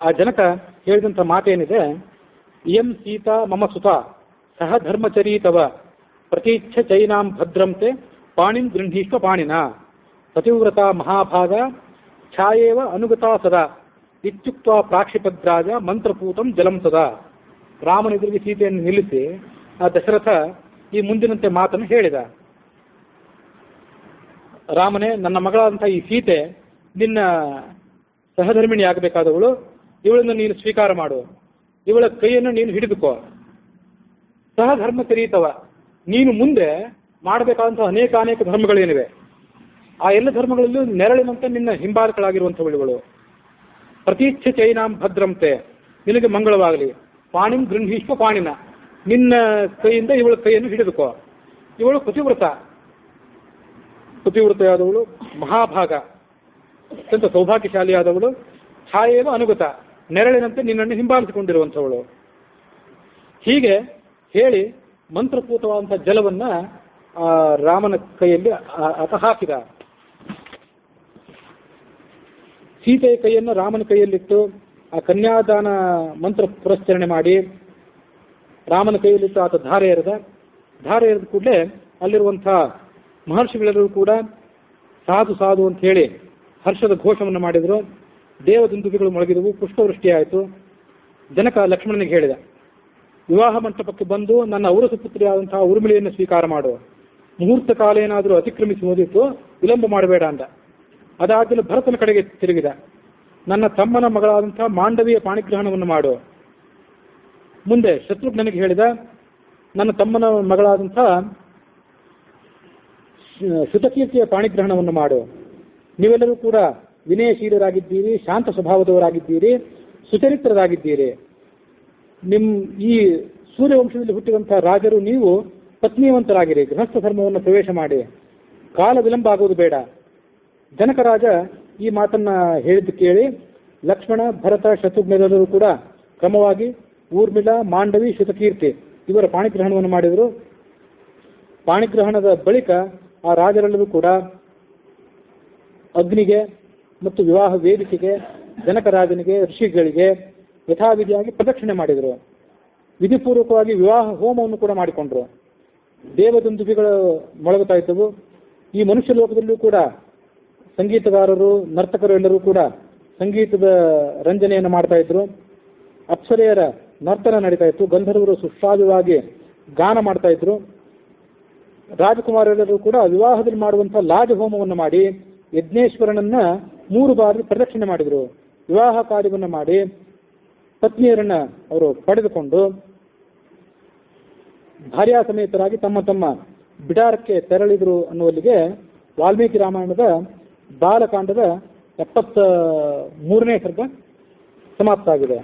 ಆ ಜನಕ ಹೇಳಿದಂಥ ಮಾತೇನಿದೆ, ಇಯಂ ಸೀತಾ ಮಮ ಸುತ ಸಹ ಧರ್ಮಚರೀತವ ಪ್ರತೀಚ್ಛ ಚೈನಾಂ ಭದ್ರಂತೆ ಪಾಣಿಂ ಗೃಹೀಷ್ವ ಪಾಣಿನ ಪತಿವ್ರತ ಮಹಾಭಾಗ ಛಾಯೇವ ಅನುಗತಾ ಸದಾ ಇತ್ಯುಕ್ತ ಪ್ರಾಕ್ಷಿಪದ್ರಾಜ ಮಂತ್ರಪೂತಂ ಜಲಂ ಸದಾ. ರಾಮನೆದುರಿಗೆ ಸೀತೆಯನ್ನು ನಿಲ್ಲಿಸಿ ಆ ದಶರಥ ಈ ಮುಂದಿನಂತೆ ಮಾತನ್ನು ಹೇಳಿದ. ರಾಮನೇ, ನನ್ನ ಮಗಳಾದಂಥ ಈ ಸೀತೆ ನಿನ್ನ ಸಹಧರ್ಮಿಣಿ ಆಗಬೇಕಾದವಳು, ಇವಳನ್ನು ನೀನು ಸ್ವೀಕಾರ ಮಾಡು, ಇವಳ ಕೈಯನ್ನು ನೀನು ಹಿಡಿದುಕೋ. ಸಹಧರ್ಮಚರೀತವ, ನೀನು ಮುಂದೆ ಮಾಡಬೇಕಾದಂಥ ಅನೇಕ ಧರ್ಮಗಳೇನಿವೆ, ಆ ಎಲ್ಲ ಧರ್ಮಗಳಲ್ಲೂ ನೆರಳಿನಂತೆ ನಿನ್ನ ಹಿಂಬಾಲಕಳಾಗಿರುವಂಥವಳು ಇವಳು. ಪ್ರತೀಚ್ಛ ಚೈನಾಂ ಭದ್ರಂತೆ, ನಿನಗೆ ಮಂಗಳವಾಗಲಿ. ಪಾಣಿಂ ಗೃಹೀಷ್ವ ಪಾಣಿನ, ನಿನ್ನ ಕೈಯಿಂದ ಇವಳ ಕೈಯನ್ನು ಹಿಡಿದುಕೋ. ಇವಳು ಪತಿವ್ರತೆಯಾದವಳು, ಮಹಾಭಾಗ, ಅತ್ಯಂತ ಸೌಭಾಗ್ಯಶಾಲಿಯಾದವಳು. ಛಾಯೇವ ಅನುಗತ, ನೆರಳಿನಂತೆ ನಿನ್ನನ್ನು ಹಿಂಬಾಲಿಸಿಕೊಂಡಿರುವಂಥವಳು. ಹೀಗೆ ಹೇಳಿ ಮಂತ್ರಪೂತವಾದಂಥ ಜಲವನ್ನ ರಾಮನ ಕೈಯಲ್ಲಿ ಆತ ಹಾಕಿದ. ಸೀತೆಯ ಕೈಯನ್ನು ರಾಮನ ಕೈಯಲ್ಲಿಟ್ಟು ಆ ಕನ್ಯಾದಾನ ಮಂತ್ರ ಪುರಸ್ಕರಣೆ ಮಾಡಿ ರಾಮನ ಕೈಯಲ್ಲಿಟ್ಟು ಆತ ಧಾರೆ ಎರೆದ ಕೂಡಲೇ ಅಲ್ಲಿರುವಂಥ ಮಹರ್ಷಿಗಳೆಲ್ಲರೂ ಕೂಡ ಸಾಧು ಸಾಧು ಅಂತ ಹೇಳಿ ಹರ್ಷದ ಘೋಷವನ್ನು ಮಾಡಿದರು. ದೇವದುಂದುಬಿಗಳು ಮೊಳಗಿದವು, ಪುಷ್ಪವೃಷ್ಟಿಯಾಯಿತು. ಜನಕ ಲಕ್ಷ್ಮಣನಿಗೆ ಹೇಳಿದ, ವಿವಾಹ ಮಂಟಪಕ್ಕೆ ಬಂದು ನನ್ನ ಔರಸ ಪುತ್ರಿಯಾದಂತಹ ಊರ್ಮಿಳೆಯನ್ನು ಸ್ವೀಕಾರ ಮಾಡು. ಮುಹೂರ್ತ ಕಾಲ ಏನಾದರೂ ಅತಿಕ್ರಮಿಸಿ ಹೋದಿತ್ತು, ವಿಳಂಬ ಮಾಡಬೇಡ ಅಂದ. ಅದಾದ್ಮೇಲೆ ಭರತನ ಕಡೆಗೆ ತಿರುಗಿದ, ನನ್ನ ತಮ್ಮನ ಮಗಳಾದಂತಹ ಮಾಂಡವಿಯ ಪಾಣಿಗ್ರಹಣವನ್ನು ಮಾಡು. ಮುಂದೆ ಶತ್ರುಘ್ನನಿಗೆ ಹೇಳಿದ, ನನ್ನ ತಮ್ಮನ ಮಗಳಾದಂಥ ಶ್ರುತಕೀರ್ತಿಯ ಪಾಣಿಗ್ರಹಣವನ್ನು ಮಾಡು. ನೀವೆಲ್ಲರೂ ಕೂಡ ವಿನಯಶೀಲರಾಗಿದ್ದೀರಿ, ಶಾಂತ ಸ್ವಭಾವದವರಾಗಿದ್ದೀರಿ, ಸುಚರಿತ್ರರಾಗಿದ್ದೀರಿ. ಈ ಸೂರ್ಯವಂಶದಲ್ಲಿ ಹುಟ್ಟಿದಂತಹ ರಾಜರು ನೀವು ಪತ್ನಿಯವಂತರಾಗಿರಿ, ಗೃಹಸ್ಥ ಧರ್ಮವನ್ನು ಪ್ರವೇಶ ಮಾಡಿ, ಕಾಲ ವಿಳಂಬ ಆಗುವುದು ಬೇಡ. ಜನಕರಾಜ ಈ ಮಾತನ್ನ ಹೇಳಿದ್ದು ಕೇಳಿ ಲಕ್ಷ್ಮಣ, ಭರತ, ಶತ್ರುಘ್ನೆಲ್ಲರೂ ಕೂಡ ಕ್ರಮವಾಗಿ ಊರ್ಮಿಳ, ಮಾಂಡವಿ, ಶ್ರುತಕೀರ್ತಿ ಇವರ ಪಾಣಿಗ್ರಹಣವನ್ನು ಮಾಡಿದರು. ಪಾಣಿಗ್ರಹಣದ ಬಳಿಕ ಆ ರಾಜರೆಲ್ಲರೂ ಕೂಡ ಅಗ್ನಿಗೆ ಮತ್ತು ವಿವಾಹ ವೇದಿಕೆಗೆ, ಜನಕರಾಜನಿಗೆ, ಋಷಿಗಳಿಗೆ ಯಥಾವಿಧಿಯಾಗಿ ಪ್ರದಕ್ಷಿಣೆ ಮಾಡಿದರು. ವಿಧಿಪೂರ್ವಕವಾಗಿ ವಿವಾಹ ಹೋಮವನ್ನು ಕೂಡ ಮಾಡಿಕೊಂಡ್ರು. ದೇವದುಂದುಬಿಗಳು ಮೊಳಗುತ್ತಾ ಇದ್ದವು. ಈ ಮನುಷ್ಯ ಲೋಕದಲ್ಲೂ ಕೂಡ ಸಂಗೀತಗಾರರು, ನರ್ತಕರು ಎಲ್ಲರೂ ಕೂಡ ಸಂಗೀತದ ರಂಜನೆಯನ್ನು ಮಾಡ್ತಾ ಇದ್ರು. ಅಪ್ಸರೆಯರ ನರ್ತನ ನಡೀತಾ ಇತ್ತು. ಗಂಧರ್ವರು ಸುಸ್ವಾದವಾಗಿ ಗಾನ ಮಾಡ್ತಾ ಇದ್ರು. ರಾಜಕುಮಾರರೆಲ್ಲರೂ ಕೂಡ ವಿವಾಹದಲ್ಲಿ ಮಾಡುವಂತಹ ಲಾಜ ಹೋಮವನ್ನು ಮಾಡಿ ಯಜ್ಞೇಶ್ವರನನ್ನ 3 ಬಾರಿ ಪ್ರದಕ್ಷಿಣೆ ಮಾಡಿದರು. ವಿವಾಹ ಕಾರ್ಯವನ್ನು ಮಾಡಿ ಪತ್ನಿಯರನ್ನ ಅವರು ಪಡೆದುಕೊಂಡು ಭಾರ್ಯಾ ಸಮೇತರಾಗಿ ತಮ್ಮ ತಮ್ಮ ಬಿಡಾರಕ್ಕೆ ತೆರಳಿದರು ಅನ್ನುವಲ್ಲಿಗೆ ವಾಲ್ಮೀಕಿ ರಾಮಾಯಣದ ಬಾಲಕಾಂಡದ 73ನೇ ಸರ್ಗ ಸಮಾಪ್ತ ಆಗಿದೆ.